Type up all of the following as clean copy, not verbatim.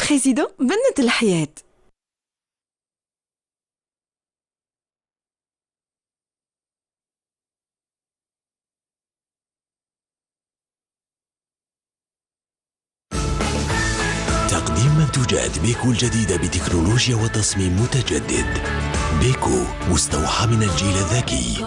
بريزيدون بنت الحياة. تقديم منتوجات بيكو الجديدة بتكنولوجيا وتصميم متجدد. بيكو مستوحى من الجيل الذكي.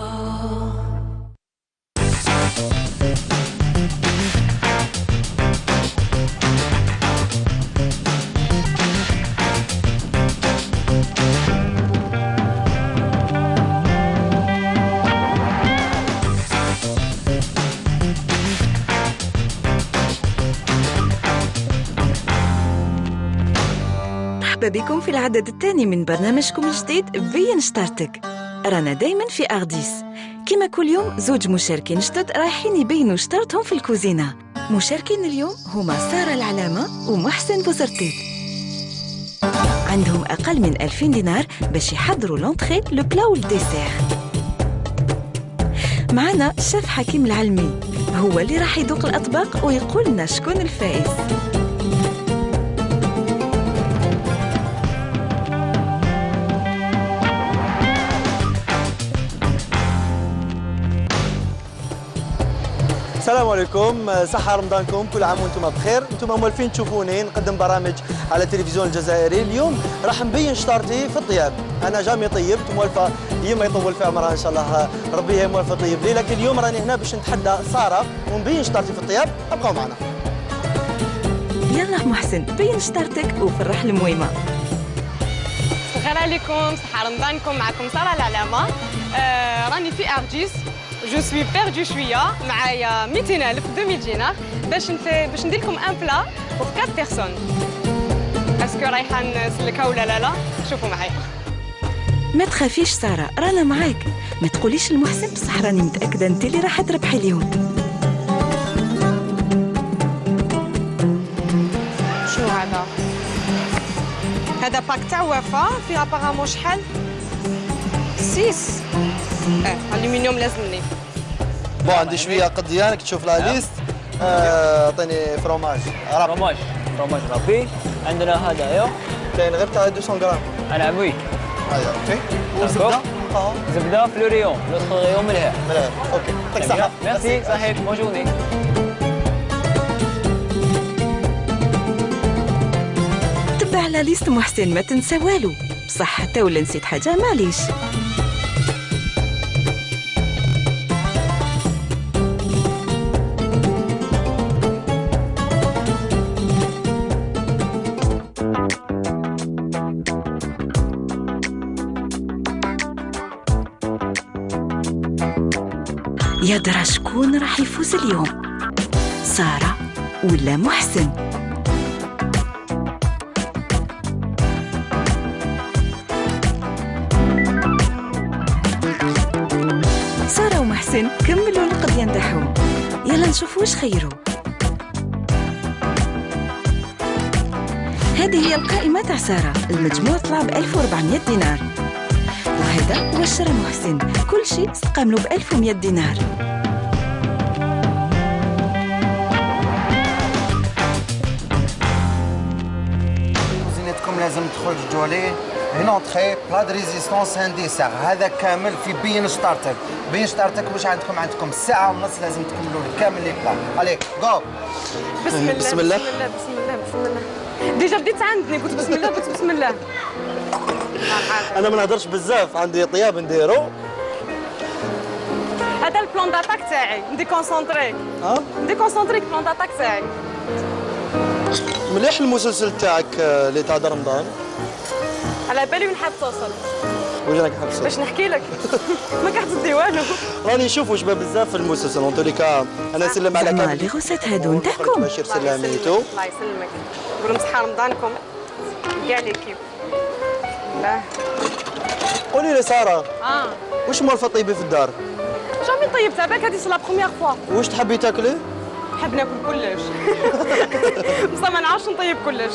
مرحبا بكم في العدد الثاني من برنامجكم الجديد بين شطارتك. رانا دايما في أغديس، كما كل يوم زوج مشاركين جدد رايحين يبينوا شطارتهم في الكوزينة. مشاركين اليوم هما سارة العلامة ومحسن بوزرتيت. عندهم أقل من 2000 دينار باش يحضروا لونتخي لو بلا والديسير. معنا الشيف حكيم العلمي، هو اللي راح يذوق الأطباق ويقول لنا شكون الفائز. السلام عليكم، صحة رمضانكم، كل عام وانتم بخير. انتم مولفين تشوفوني نقدم برامج على التلفزيون الجزائري. اليوم راح نبين شطارتي في الطياب. انا جامي طيبت موالفه يما يطول في عمرها ان شاء الله، ربي هي موالفه طيب لي. لكن اليوم راني هنا باش نتحدى ساره ونبين شطارتي في الطياب. ابقوا معنا. يلا محسن بين شطارتك وفرح المويمه. الخير عليكم، صحة رمضانكم، معكم سارة العلامة. راني في أغديس، جو سوي بيردو شوية، معايا 200,000 2000 دينار باش ندير لكم ان بلا بور 4 بيرسون. اسكو رايحة نسلكها ولا لا؟ شوفوا معايا. ما تخافيش سارة، رانا معاك. ما تقوليش لمحسن، بصح راني متأكدة انت اللي راح تربحي اليوم. شو هذا باك تاع وفا فيه ابارامون شحال 6 الومنيوم لازمني. بون عندي شويه قديانك تشوف لا ليست. اعطيني فروماج ربي. عندنا هذايا كاين غير تاع 200 غرام. انا عبوي هيا اوكي. وزبده زبده في لوريون لوطخ يوم مليح. اوكي يعطيك الصحه. ميرسي صحيح. بونجورني. تبع على ليست محسن، ما تنسى والو. بصح حتى ولا نسيت حاجه معليش. يا درا شكون راح يفوز اليوم، سارة ولا محسن؟ سارة ومحسن كملوا القضية نتاعهم. يلا نشوفوا واش خيروا. هذه هي القائمة تاع سارة. المجموع طلع ب 1400 دينار، وهذا هو شرا محسن. كل شيء استقام له ب 1100 دينار. كوزينتكم لازم تخرجوا عليه اون اونتري بلا دو ريزيستونس ان ديسير. هذا كامل في بين شطارتك. بين شطارتك واش عندكم ساعة ونص لازم تكملوا كامل لي بلا. عليك جو. بسم الله بسم الله. بسم الله بسم الله. ديجا بديت عندني قلت بسم الله قلت بسم الله. انا ما نهضرش بزاف، عندي طياب نديرو. هذا البلان داتاك تاعي، ندي كونسونطري. ندي كونسونطري البلان داتاك تاعي. مليح المسلسل تاعك اللي تاع رمضان. على بالي وين حاب توصل. واش راك حابس؟ باش نحكي لك ما كتدي والو. راني نشوفوا شباب بزاف في المسلسل. اون توليكا انا نسلم على زعما كامل لي غوسيت هادو نتاعكم. بشير سلاميتو. الله يسلمك. نقول لهم صحة رمضانكم كاع ليكيب. لا قولي لي ساره، اه واش موالفه طيبي في الدار؟ جامي طيب تاع بالك هذه سي لا بروميير فوا. واش تحبي تاكلي؟ نحب ناكل كلش. بصح ما نعرفش نطيب كلش.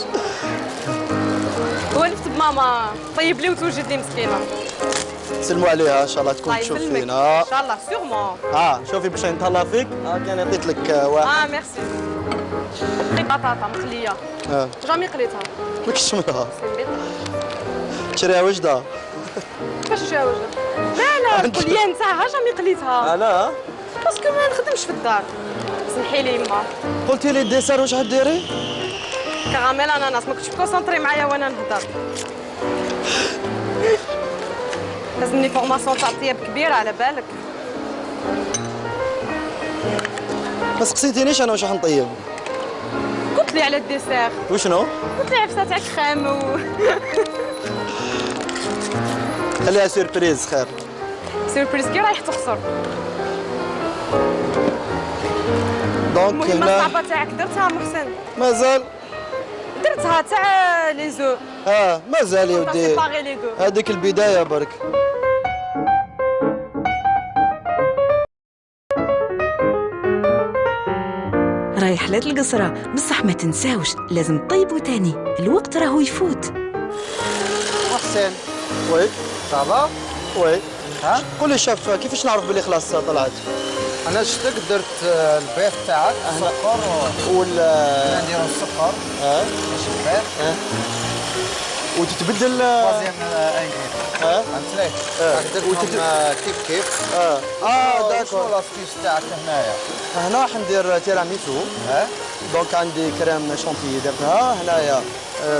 ولفت بماما طيب لي وتوجد لي مسكينه. سلموا عليها ان شاء الله تكون الله تشوف يسلمك. فينا. ان شاء الله سيغمون. شوفي باش نتهلا فيك. كان عطيت لك واحد. ميرسي. بطاطا مقليه جامي قليتها ماكش منها تشريها وجده كيفاش نشريها وجده؟ لا القليان نتاعها جامي قليتها انا باسكو ما نخدمش في الدار سمحي لي يما قلتي لي الديسير واش غديري؟ كراميل اناناس ما كنتش كونسونطري معايا وانا نهضر لازمني فورماسيون تاع طياب كبيره على بالك ما سقسيتينيش انا واش راح نطيب قلت لي على الديسير وشنو؟ قلت لي عفسه تاع كريم خليها سيربريز خير سيربريز كي رايح تخسر دونك المهمه هنا الصعبه تاعك درتها محسن مازال درتها تاع لي زو مازال يا ودي باغي لي دو هذيك البدايه برك رايحلات القصرة بصح ما تنساوش لازم طيبوا تاني الوقت راهو يفوت. محسن وي صافا وي ها قول لي شاف كيفاش نعرف بلي خلاص طلعت انا شفتك درت البيض تاعك السكر ولا نديرو السكر ماشي البيض وتتبدل خوازيام انغريد فهمت لي درتهم كيف داكور لاستيش تاعك هنايا هنا راح ندير تيراميسو دونك عندي كريم شونتيي درتها هنايا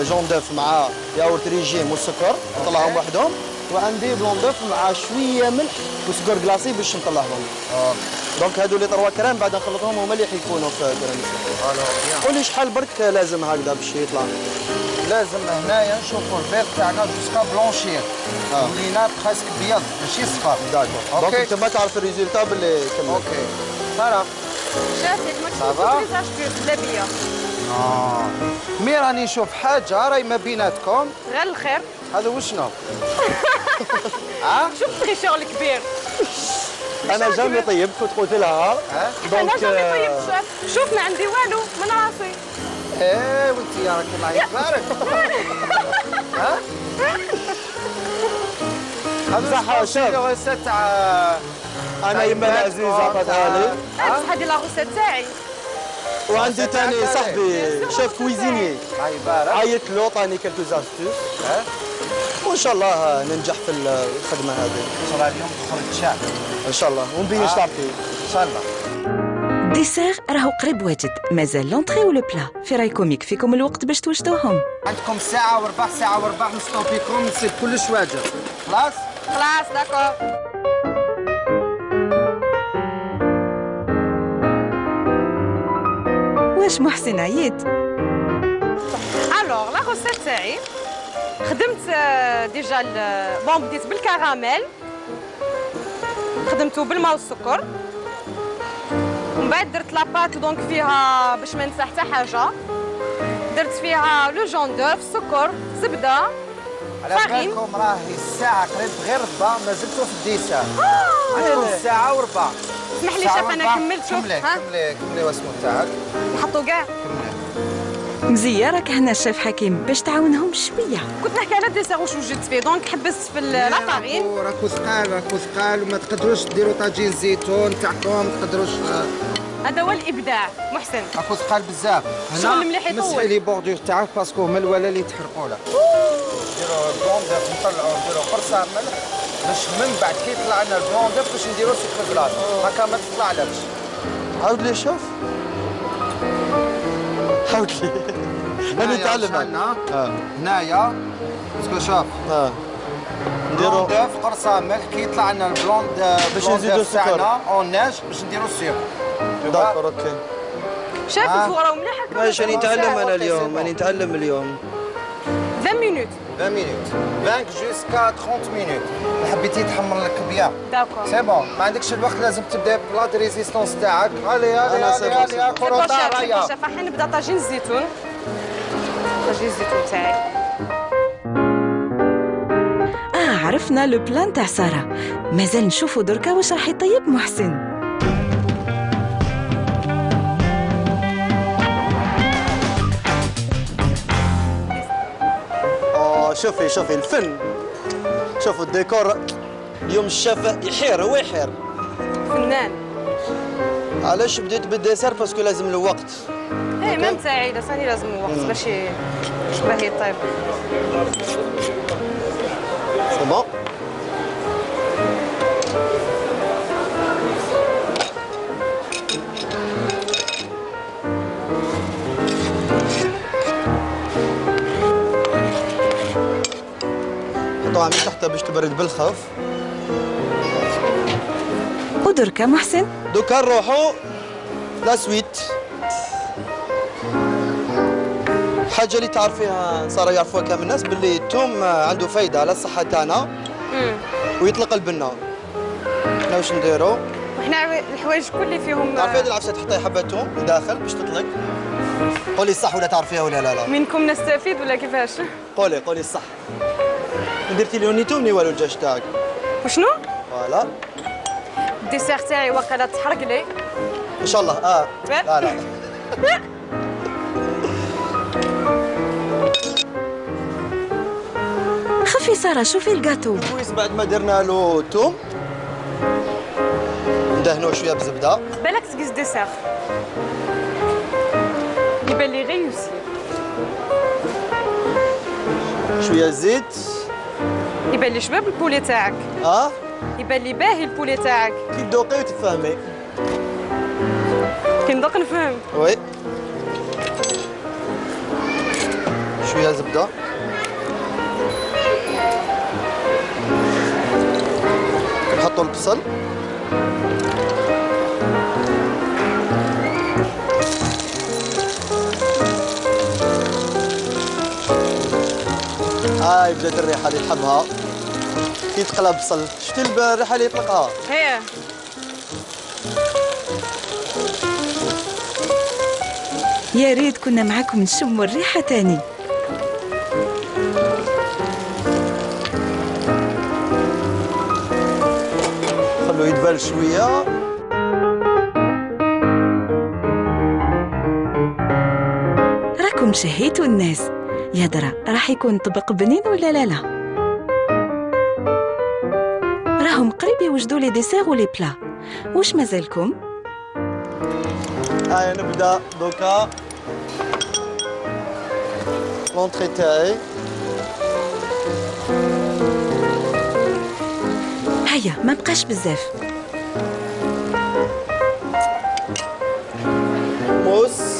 جون دوف مع ياورت ريجيم والسكر نطلعهم وحدهم وعندي بلون دوف مع شويه ملح وسكر كلاصي باش نطلعهم دونك هادو لي تروا كريم بعد نخلطهم هما اللي يكونوا في تيراميسو قول لي شحال برك لازم هكذا باش يطلع لازم هنايا نشوفوا البيض تاعنا جوسكا بلونشير ولينا بريسك بيض ماشي صفار داكور دونك انت ما تعرف الريزولتا باللي كمل اوكي خلاص شافيك ما تفوتيش بلا بيا مي راني نشوف حاجه راهي ما بيناتكم غير الخير هذا وشنو شوف التريشور الكبير انا جامي طيب كنت قلت لها انا جامي طيب شوف ما عندي والو من راسي وانت يا راك الله يبارك هذا شوف الغسالة تاع انا يما العزيز عطاتها لي بصح هذه لا غوسيت تاعي وعندي ثاني صاحبي شيف كويزيني الله يبارك عيط له عطاني كالكو زاستوس وان شاء الله ننجح في الخدمه هذه ان شاء الله اليوم تخرج شعب ان شاء الله ونبين شطارتي ان شاء الله ديسير راهو قريب واجد مازال لونطري ولو بلا في رايكم يكفيكم الوقت باش توجدوهم عندكم ساعة وربع ساعة وربع نستوبيكم نسيب كلش واجد خلاص داكور واش محسن عييت الوغ لا غوسيت تاعي خدمت ديجا بون بديت بالكراميل خدمته بالماء والسكر ومن بعد درت لاباط دونك فيها باش ما ننسى حتى حاجه درت فيها لو جون دوف سكر زبده على بالكم راهي الساعة قريب غير ربع ما زلتوا في الديسان عندكم ساعة وربع اسمح لي شاف انا كملت شوف كملي واسمو تاعك نحطو كاع مزيه راك هنا الشيف حكيم باش تعاونهم شويه كنت نحكي على الديسير واش وجدت فيه دونك حبست في لافارين راكو ثقال وما تقدروش ديروا طاجين زيتون تاعكم ما تقدروش هذا هو الابداع محسن راكو ثقال بزاف شغل مليح يطول مسحي لي بوردور تاعك باسكو هما الولا اللي يتحرقوا لك نديروا البلون دوف نطلعوا نديروا قرصه ملح باش من بعد كي يطلع لنا البلون دوف باش نديروا سكر كلاص هكا ما تطلعلكش عاود لي شوف عاود لي انا نتعلم هنايا باسكو شوف نديروا دوف قرصه ملح كي يطلع لنا البلون باش نزيدوا السكر اوناج باش نديروا السير داكور اوكي شاف الفوره مليح هكا ماشي راني نتعلم انا اليوم راني نتعلم اليوم 20 مينوت 20 مينوت 20 جوسكا 30 مينوت حبيتي تحمر لك بيان داكور سي بون ما عندكش الوقت لازم تبدا بلا دي ريزيستونس تاعك علي كروطه رايا شاف الحين نبدا طاجين الزيتون تاعي عرفنا لو بلان تاع ساره مازال نشوفوا دركا واش راح يطيب محسن شوفي الفن شوفوا الديكور اليوم الشيف يحير هو يحير فنان علاش بديت بالديسير باسكو لازم له وقت ايه مام تاعي ثاني لازم وقت باش باهي طيب. سي بون. حطوها من تحت باش تبرد بالخف. ودركا محسن دوكا نروحو لا سويت. حاجة اللي تعرفيها سارة يعرفوها كامل الناس باللي الثوم عنده فايدة على الصحة تاعنا ويطلق البنة. حنا واش نديرو؟ وحنا الحوايج كل اللي فيهم تعرفي هذه العفسة تحطي حبة ثوم لداخل باش تطلق. قولي الصح ولا تعرفيها ولا لا؟ منكم نستفيد ولا كيفاش؟ قولي الصح. درتي لي ني ثوم ني والو الدجاج تاعك. وشنو؟ فوالا. الديسير تاعي وقيلا تحرق لي. ان شاء الله. لا. خفي سارة شوفي الجاتو. كويس بعد ما درنا له ثوم ندهنوه شويه بزبده. بالك تقيس ديسير يبان لي غير يوسي. شويه زيت. يبان لي شباب البولي تاعك. يبان لي باهي البولي تاعك. كي تذوقي وتفهمي. كي ندوق نفهم. وي. شويه زبده. نحطوا البصل. هاي بدات الريحه اللي تحبها كي تقلى بصل. شفتي الريحه اللي يطلقها؟ هي يا ريت كنا معاكم نشموا الريحة تاني. خلوه يدبل شويه. راكم شهيتوا الناس، يا درا راح يكون طبق بنين ولا لا؟ راهم قريب يوجدوا لي ديسير ولي بلا. واش مازالكم؟ هاي نبدا دوكا لونطري تاعي. هيا ما بقاش بزاف. موس.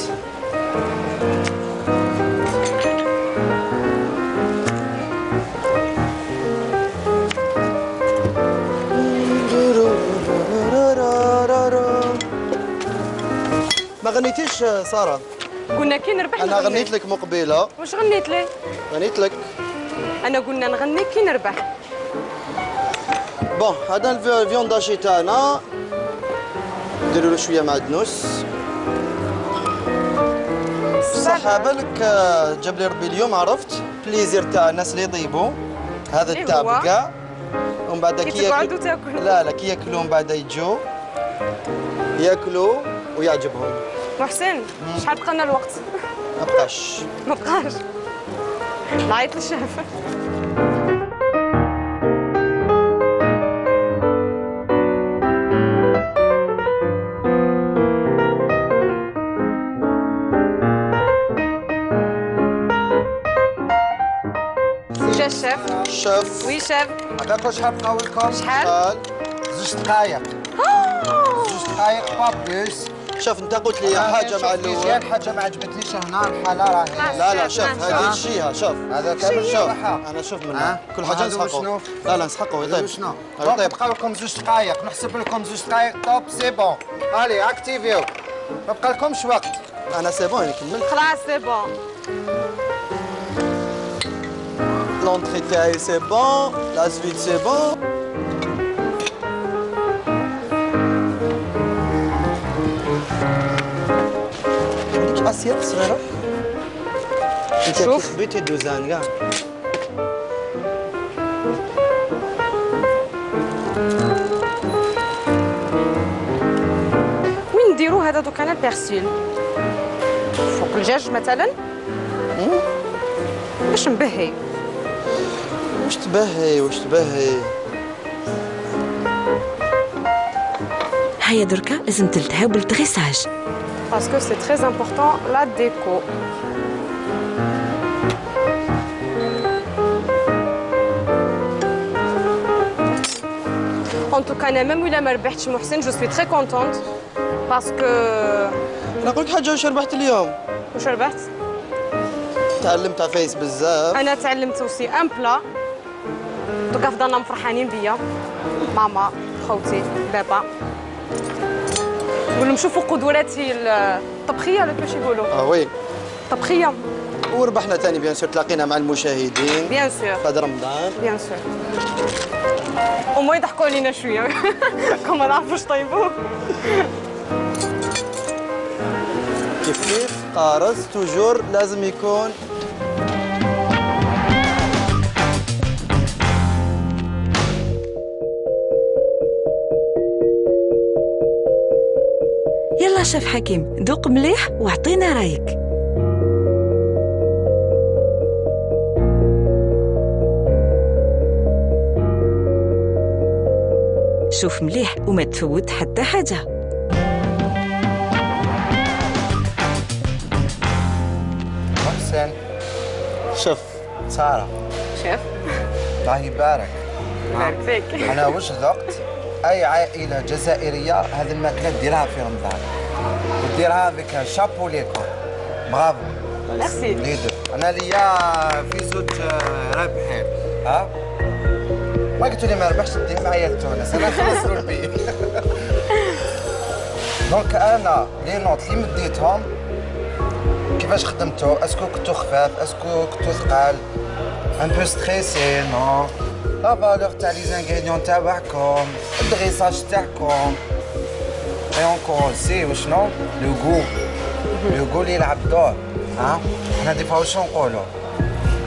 ما غنيتيش سارة؟ قلنا كي نربح أنا نغني. غنيت لك مقبلة. واش غنيت لي؟ غنيت لك. أنا قلنا نغني كي نربح. بون هذا الفيونداشي تاعنا نديرو له شوية معدنوس. بصح بالك جاب لي ربي اليوم عرفت بليزير تاع الناس اللي يطيبوا هذا اللي التعب هو؟ كاع ومن بعد كي كي تقعدوا تاكلوا. لا كي ياكلوا من بعد يجوا ياكلوا ويعجبهم. محسن شحال بقى لنا الوقت؟ ما بقاش. ما بقاش. نعيط للشيف. جا الشيف. شيف. وي شيف. هذاك شحال بقاو لكم؟ شحال؟ 2 دقايق. 2 دقايق با بلوس. شوف انت قلت لي حاجه مع الاول. حاجه ما عجبتنيش هنا الحاله راهي. لا شوف هذه تشيها شوف. هذا كامل شوف صراحه. انا شوف منها كل حاجه وهذا نسحقوا. وشنو؟ لا نسحقوا يطيب. شنو؟ يطيب. بقاو لكم 2 دقايق نحسب لكم 2 دقايق توب سي بون. الي اكتيفيو. ما بقى لكمش وقت. انا سي بون كملت. خلاص سي بون. لونطري تاعي سي بون. لا سويت سي بون. عندك اسيات صغيره؟ انت كي خبيتي الدوزان كاع. وين نديرو هذا دوك انا البيرسيل؟ فوق الدجاج مثلا؟ باش نبهي. واش تبهي؟ هيا دركا لازم تلتهاو بالدغيساج. parce que c'est très important la déco. En tout cas, même si ما ربحتش محسن, je suis très contente parce que انا قلت حاجه واش ربحت اليوم. واش ربحت؟ تعلمت على فيس بزاف. انا تعلمت اوسي ان بلا. دوكا فضلنا مفرحانين بيا ماما خوتي بابا. نقول لهم شوفوا قدراتي الطبخيه ولا كيفاش يقولوا؟ وي. طبخيه. وربحنا ثاني بيان سور تلاقينا مع المشاهدين. بيان سور. في رمضان. بيان سور. وما يضحكوا علينا شويه. كون ما نعرفوش طيبوا. كيف قارص توجور لازم يكون يلا شيف حكيم ذوق مليح واعطينا رايك. شوف مليح وما تفوت حتى حاجة. محسن شف سارة شيف الله يبارك. يبارك فيك. أنا واش ذقت أي عائلة جزائرية هذه الماكلة ديرها في رمضان وديرها بك شابو ليكم. برافو. ميرسي. لي دو. أنا ليا في زوج رابحين ها. ما قلتوا لي ما ربحش نديه معايا لتونس أنا خلص ربي. دونك أنا لي نوت اللي مديتهم كيفاش خدمتوا؟ اسكو كنتو خفاف؟ اسكو كنتو ثقال؟ ان بو ستريسي نو؟ لا فالور تاع لي زانغريديون تاعكم، الدغيساج تاعكم، اي اونكور سي وشنو؟ لو غو، لو غو اللي يلعب دور، ها؟ حنا دي فوا واش نقولوا؟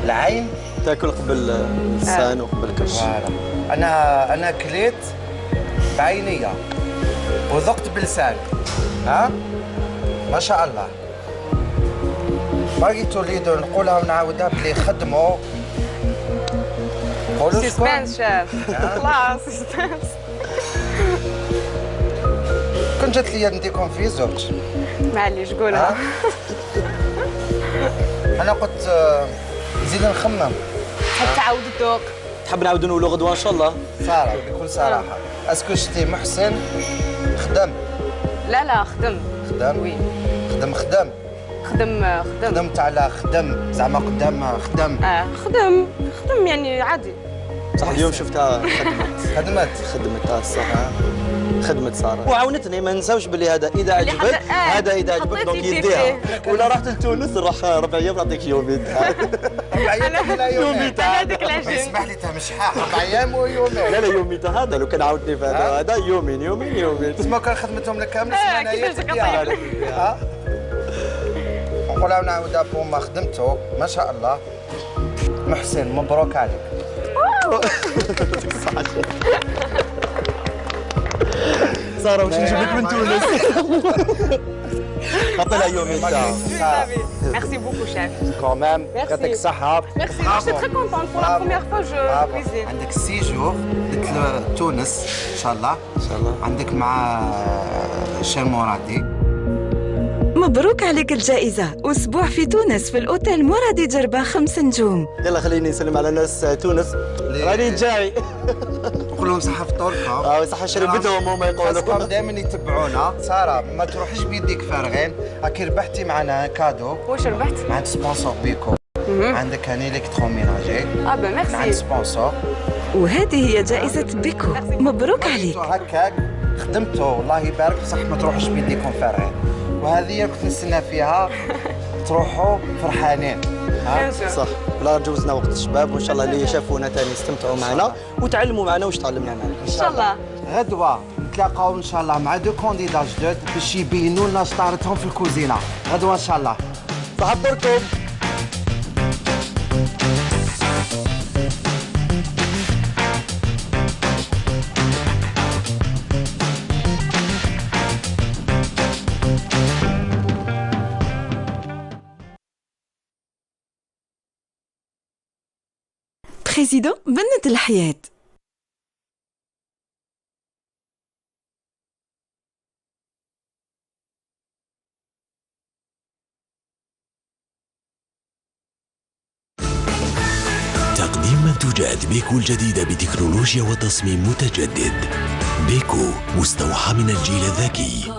العين تاكل قبل اللسان وقبل كل شيء. فوالا. أنا كليت بعينيا وذقت بلساني، ها؟ ما شاء الله. باغي توليدو نقولها ونعاودها بلي خدموا. قولوا سسبانس شاف. خلاص سسبانس. كون جات لي نديكم في زوج. معليش قولها. أنا قلت نزيد نخمم. تحب تعاود الذوق. تحب نعاودو نقولوا غدوه ان شاء الله. سارة بكل صراحة اسكو شتي محسن خدم؟ لا خدم. خدم؟ وي. خدم خدم. خدمت على خدم زعما قدام خدم. خدم يعني عادي. صح اليوم شفتها خدمت صح. خدمت ساره وعاونتني ما نساوش باللي هذا اذا عجبك هذا اذا عجبك دونك يديها. ولا رحت لتونس نروح 4 ايام نعطيك يومين. 4 ايام ولا يومين؟ هذاك العجين. اسمح لي تا مش 4 ايام ويومين. لا يومين هذا لو كان عاودني في هذا يومين. تسمى كان خدمتهم لك كامل سمانه كيفاش ها. نقولها ونعاودها بو ما خدمتو ما شاء الله. محسن مبروك عليك. ساره واش نجيب لك من تونس؟ عطي لها يومين تاع. Merci beaucoup, chef. كومام Merci. يعطيك الصحة. Merci, moi je suis très contente. Pour la première fois, je cuisine. عندك 6 جور لتونس إن شاء الله. عندك مع الشير مرادي. مبروك عليك الجائزة. أسبوع في تونس في الأوتيل مرادي جربة 5 نجوم. يلا خليني نسلم على ناس تونس راني جاي. نقول لهم صحة فطوركم. صحة شربتهم هما يقولوا. خاصكم دائما يتبعونا. سارة ما تروحيش بيديك فارغين. راكي ربحتي معنا كادو. واش ربحت؟ عند سبونسور بيكو. عندك هاني الكتروميناجي. با ميرسي. عند سبونسور. وهذه هي جائزة بيكو. مبروك عليك. هكاك خدمتوا والله يبارك بصح ما تروحوش بيديكم فارغين. وهذه كنت نستنى فيها تروحوا فرحانين. صح. لا جوزنا وقت الشباب وان شاء الله اللي شافونا ثاني يستمتعوا معنا وتعلموا معنا واش تعلمنا معنا. ان شاء الله. غدوه نتلاقاو ان شاء الله مع 2 كونديدا جدد باش يبينوا لنا شطارتهم في الكوزينه. غدوه ان شاء الله. صحة فطوركم. بريزيدون بنت الحياة. منتوجات بيكو الجديدة بتكنولوجيا وتصميم متجدد. بيكو، مستوحى من الجيل الذكي.